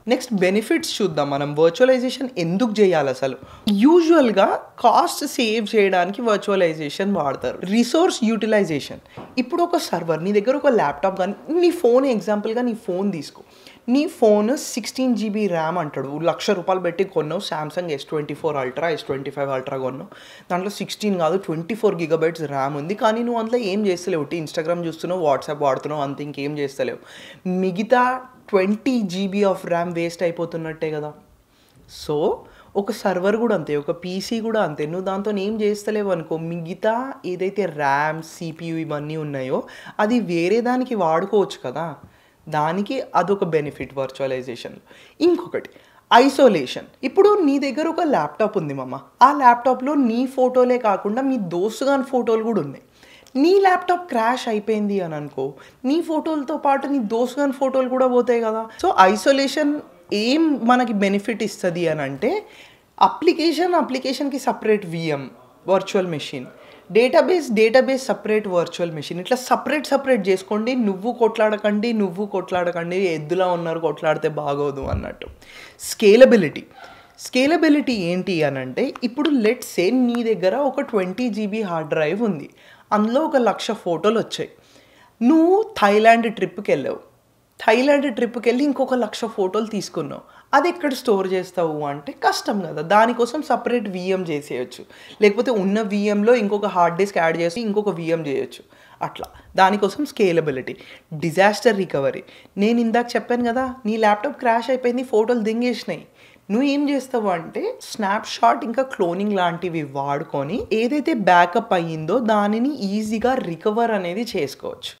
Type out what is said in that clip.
Next benefits చూద్దాం మనం. Virtualisation ఎందుకు చేయాలి అసలు? యూజువల్గా కాస్ట్ సేవ్ చేయడానికి వర్చువలైజేషన్ వాడతారు. Resource utilization. ఇప్పుడు ఒక సర్వర్, నీ దగ్గర ఒక ల్యాప్టాప్ కానీ, నీ ఫోన్ ఎగ్జాంపుల్గా నీ ఫోన్ తీసుకో. నీ ఫోన్ 16 GB ర్యామ్ అంటాడు. ₹1,00,000 పెట్టి కొన్నావు Samsung S24 ultra, S25 ultra కొన్నావు. దాంట్లో 16 కాదు 24 GB ర్యామ్ ఉంది. కానీ నువ్వు అందులో ఏం చేస్తలేవు, ఇన్స్టాగ్రామ్ చూస్తున్నావు, వాట్సాప్ వాడుతున్నావు, అంత ఇంకేం చేస్తలేవు. మిగతా 20 GB ఆఫ్ ర్యామ్ వేస్ట్ అయిపోతున్నట్టే కదా. సో ఒక సర్వర్ కూడా అంతే, ఒక పీసీ కూడా అంతే. నువ్వు దాంతో ఏం చేస్తలేవు అనుకో, మిగతా ఏదైతే ర్యామ్, CPU ఇవన్నీ ఉన్నాయో అది వేరే దానికి వాడుకోవచ్చు కదా. దానికి అదొక బెనిఫిట్ వర్చువలైజేషన్. ఇంకొకటి ఐసోలేషన్. ఇప్పుడు నీ దగ్గర ఒక ల్యాప్టాప్ ఉంది మామ, ఆ ల్యాప్టాప్లో నీ ఫోటోలే కాకుండా మీ దోస్తు గాని ఫోటోలు కూడా ఉన్నాయి. నీ ల్యాప్టాప్ క్రాష్ అయిపోయింది అని అనుకో, నీ ఫోటోలతో పాటు నీ దోస్తు గాని ఫోటోలు కూడా పోతాయి కదా. సో ఐసోలేషన్ ఏం మనకి బెనిఫిట్ ఇస్తుంది అని అంటే, అప్లికేషన్కి separate VM virtual machine, database separate virtual machine. ఇట్లా సపరేట్ చేసుకోండి. నువ్వు కొట్లాడకండి, ఎద్దులా ఉన్నారు కొట్లాడితే బాగోదు అన్నట్టు. స్కేలబిలిటీ ఏంటి అని అంటే, ఇప్పుడు లెట్స్ సే నీ దగ్గర ఒక 20 GB హార్డ్ డ్రైవ్ ఉంది, అందులో 1,00,000 ఫోటోలు వచ్చాయి. నువ్వు థాయిలాండ్ ట్రిప్కి వెళ్ళి ఇంకొక 1,00,000 ఫోటోలు తీసుకున్నావు. అది ఎక్కడ స్టోర్ చేస్తావు అంటే కష్టం కదా. దానికోసం సపరేట్ VM చేసేయచ్చు, లేకపోతే ఉన్న VMలో ఇంకొక హార్డ్ డిస్క్ యాడ్ చేసి ఇంకొక VM చేయొచ్చు. అట్లా దానికోసం స్కేలబిలిటీ. Disaster recovery. నేను ఇందాక చెప్పాను కదా, నీ ల్యాప్టాప్ క్రాష్ అయిపోయింది, ఫోటోలు దింగేసినాయి. నువ్వు ఏం చేస్తావు అంటే స్నాప్షాట్ ఇంకా క్లోనింగ్ లాంటివి వాడుకొని ఏదైతే బ్యాకప్ అయ్యిందో దానిని ఈజీగా రికవర్ అనేది చేసుకోవచ్చు.